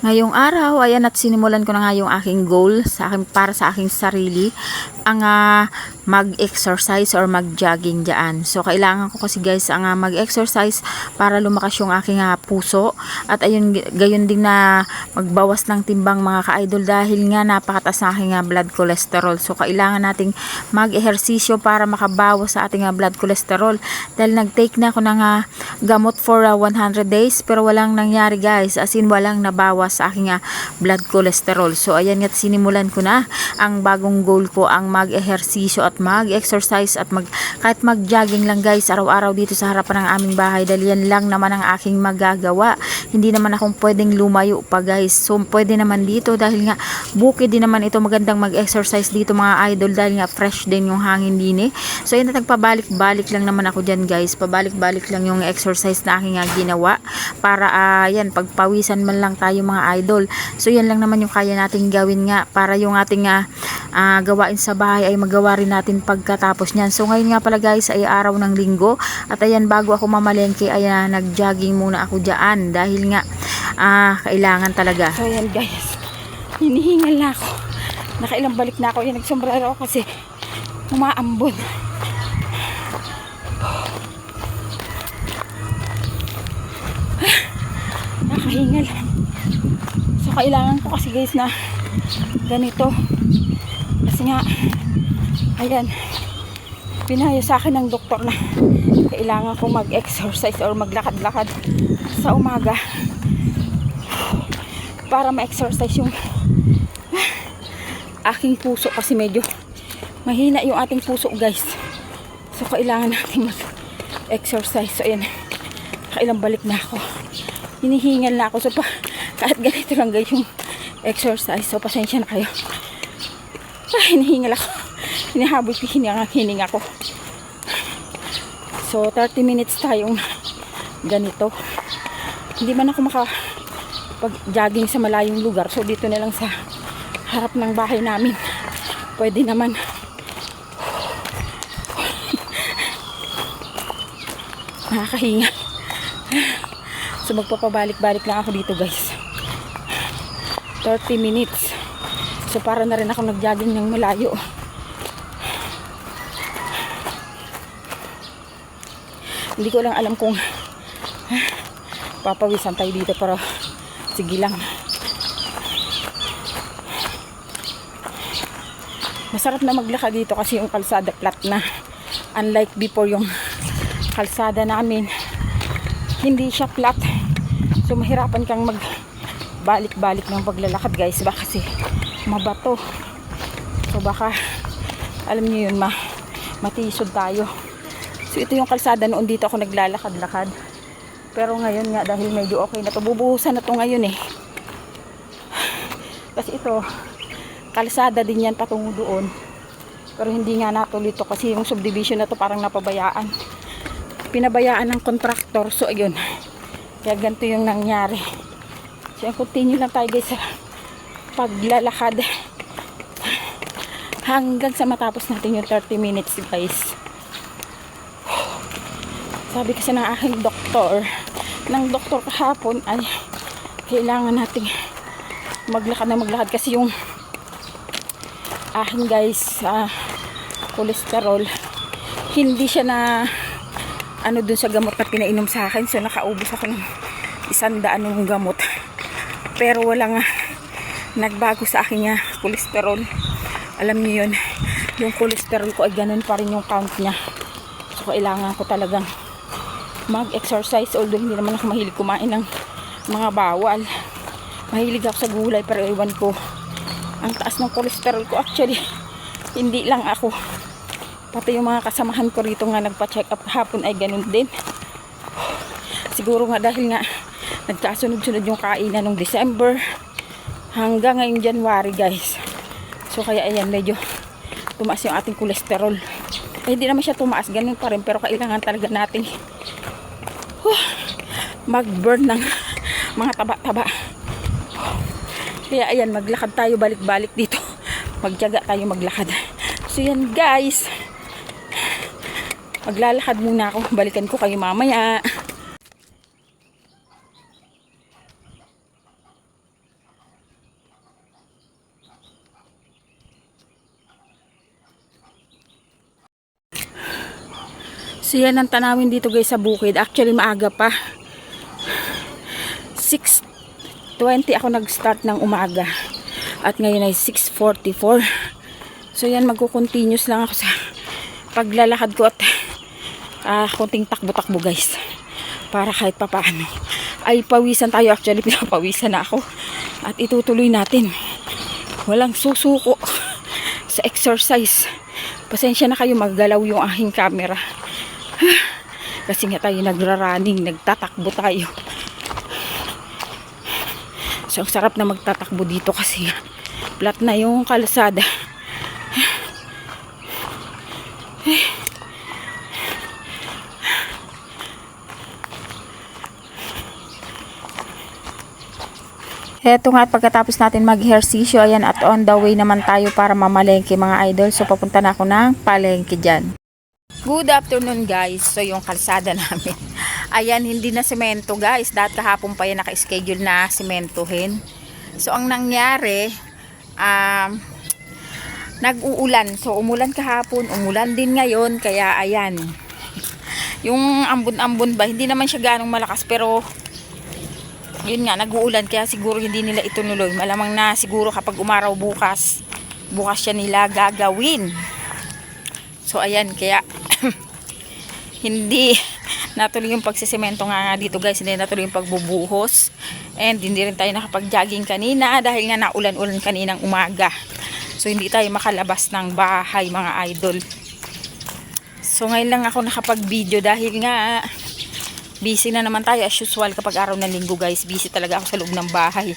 Ngayong araw, ayan at sinimulan ko na nga yung aking goal para sa aking sarili, ang mag-exercise or mag-jogging dyan. So, kailangan ko kasi guys ang mag-exercise para lumakas yung aking puso. At ayun, gayon din na magbawas ng timbang mga ka-idol dahil nga napakataas na aking blood cholesterol. So, kailangan nating mag-ehersisyo para makabawas sa ating blood cholesterol. Dahil nag-take na ako ng gamot for 100 days pero walang nangyari guys. As in, walang nabawas sa aking blood cholesterol. So ayan nga, sinimulan ko na ang bagong goal ko, ang mag-ehersisyo at mag-exercise at kahit mag-jogging lang guys araw-araw dito sa harapan ng aming bahay dahil yan lang naman ang aking magagawa. Hindi naman akong pwedeng lumayo pa guys. So pwede naman dito dahil nga bukid din naman ito, magandang mag-exercise dito mga idol dahil nga fresh din yung hangin din eh. So yun, nagpabalik-balik lang naman ako dyan guys. Pabalik-balik lang yung exercise na aking ginawa para yan, pagpawisan man lang tayo mga idol. So yan lang naman yung kaya nating gawin nga para yung ating gawain sa bahay ay magawa rin natin pagkatapos nyan. So ngayon nga pala guys ay araw ng linggo at ayan, bago ako mamalengke ay nag-jogging muna ako dyan dahil nga kailangan talaga. So ayan guys, hinihingal na ako, nakailang balik na ako, yan nagsombrero ako kasi umaambon. Nakahingal. So kailangan ko kasi guys na ganito kasi nga ayan, pinayo sa akin ng doktor na kailangan ko mag-exercise or maglakad-lakad sa umaga para ma-exercise yung aking puso kasi medyo mahina yung ating puso guys. So kailangan natin mag-exercise. So ayan, kailang balik na ako, hinihingal na ako. So kahit ganito lang guys yung exercise, so pasensya na kayo. Hinihingal ako, hinihabol ko hininga ko. So 30 minutes tayong ganito. Hindi man ako makapag-jogging sa malayong lugar, so dito na lang sa harap ng bahay namin pwede naman. Nakakahinga. So magpapabalik-balik lang ako dito guys, 30 minutes. So para na rin ako nag-jogging ng malayo. Hindi ko lang alam kung papawisan tayo dito pero sige lang. Masarap na maglakad dito kasi yung kalsada flat na, unlike before yung kalsada namin hindi siya flat. So mahirapan kang magbalik-balik ng paglalakad guys, baka kasi mabato. So baka alam niyo yun, matisod tayo. So ito yung kalsada, noon dito ako naglalakad-lakad. Pero ngayon nga dahil medyo okay na to, bubuhusan na to ngayon eh. Kasi ito kalsada din yan patungo doon. Pero hindi nga natuloy to kasi yung subdivision na to parang napabayaan. Pinabayaan ng contractor. So ayun, kaya ganito yung nangyari. So continue lang tayo guys sa paglalakad hanggang sa matapos natin yung 30 minutes guys. Sabi kasi ng aking doktor kahapon ay kailangan nating maglakad kasi yung aking guys cholesterol hindi siya na dun sa gamot na pinainom sa akin. So nakaubos ako ng 100 ng gamot pero walang nagbago sa akin cholesterol. Alam niyo yun, yung cholesterol ko ay ganun pa rin yung count niya. So kailangan ko talagang mag-exercise, although hindi naman ako mahilig kumain ng mga bawal. Mahilig ako sa gulay pero iwan ko ang taas ng cholesterol ko. Actually hindi lang ako, pati yung mga kasamahan ko rito nga nagpa-check up hapon ay ganun din. Siguro nga dahil nga nagkasunod-sunod yung kainan nung December hanggang ngayong January guys. So kaya ayan, medyo tumaas yung ating cholesterol. Hindi naman siya tumaas, ganun pa rin, pero kailangan talaga nating mag-burn ng mga taba-taba. Kaya ayan, maglakad tayo balik-balik dito, magtiyaga tayo maglakad. So yan guys, maglalakad muna ako, balikan ko kayo mamaya. So yan ang tanawin dito guys sa bukid. Actually maaga pa. 6:20 ako nag-start ng umaga. At ngayon ay 6:44. So yan, magko-continuous lang ako sa paglalakad ko at konting takbo-takbo guys. Para kahit papaano ay pawisan tayo. Actually pinapawisan na ako. At itutuloy natin. Walang susuko sa exercise. Pasensya na kayo, maggalaw yung aking camera. Kasi nga tayo nagra-running, nagtatakbo tayo. So ang sarap na magtatakbo dito kasi flat na yung kalsada. Heto nga at pagkatapos natin mag-ehersisyo, ayan, at on the way naman tayo para mamalengke mga idol. So papunta na ako ng palengke dyan. Good afternoon guys. So yung kalsada namin, ayan, hindi na semento guys. Dahil kahapon pa yan naka-schedule na sementohin. So ang nangyari, nag-uulan. So umulan kahapon, umulan din ngayon. Kaya ayan, yung ambon-ambon ba, hindi naman siya ganong malakas, pero yun nga, nag-uulan, kaya siguro hindi nila itunuloy. Malamang na siguro kapag umaraw bukas siya nila gagawin. So ayan, kaya hindi natuloy yung pagsisemento nga dito guys. Hindi natuloy yung pagbubuhos. And hindi rin tayo nakapag-jogging kanina dahil nga naulan-ulan kaninang umaga. So hindi tayo makalabas ng bahay mga idol. So ngayon lang ako nakapag-video dahil nga busy na naman tayo as usual kapag araw ng linggo guys. Busy talaga ako sa loob ng bahay.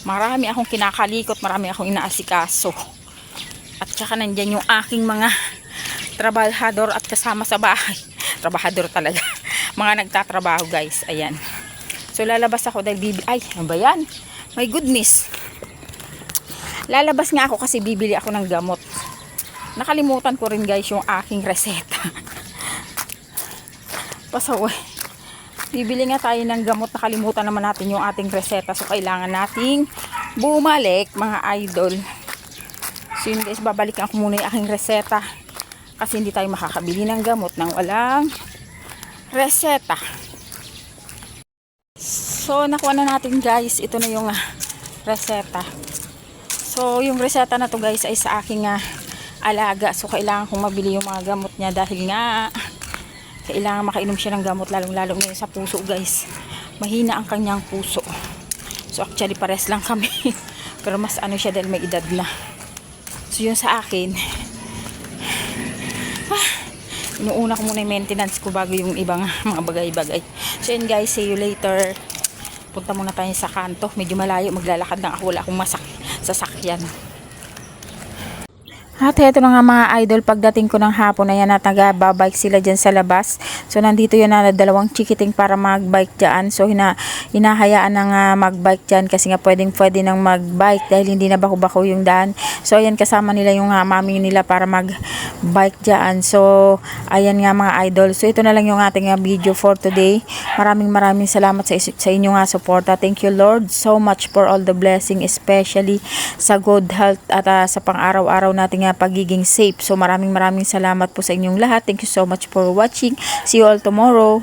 Marami akong kinakalikot, marami akong inaasikaso. At saka nandyan yung aking mga trabahador at kasama sa bahay. Trabahador talaga. Mga nagtatrabaho guys. Ayan. So lalabas ako dahil ay, ano ba yan? My goodness. Lalabas nga ako kasi bibili ako ng gamot. Nakalimutan ko rin guys yung aking reseta. Pasaway. Bibili nga tayo ng gamot, nakalimutan naman natin yung ating reseta. So kailangan nating bumalik mga idol. So yun guys, babalikan ko muna yung aking reseta. Kasi hindi tayo makakabili ng gamot nang walang reseta. So nakuha na natin guys, ito na yung reseta. So yung reseta na to guys ay sa aking alaga. So kailangan kong mabili yung mga gamot niya dahil nga kailangan makainom siya ng gamot, lalong-lalo ngayon sa puso guys. Mahina ang kanyang puso. So actually pares lang kami. Pero mas ano siya dahil may edad na. So yun sa akin. Inuuna ko muna yung maintenance ko bago yung ibang mga bagay-bagay. So yun guys, see you later. Punta muna tayo sa kanto. Medyo malayo, maglalakad lang ako. Wala akong sasakyan. At heto na nga mga idol, pagdating ko ng hapon, ayan, at nagbabike sila dyan sa labas. So nandito yun na dalawang chikiting para magbike dyan. So hinahayaan na magbike dyan kasi nga pwede nang magbike dahil hindi na bako-bako yung daan. So ayan, kasama nila yung mami nila para magbike dyan. So ayan nga mga idol. So ito na lang yung ating video for today. Maraming salamat sa inyo nga suporta. Thank you Lord so much for all the blessing, especially sa good health at sa pang-araw-araw nating pagiging safe. So maraming salamat po sa inyong lahat. Thank you so much for watching. See you all tomorrow.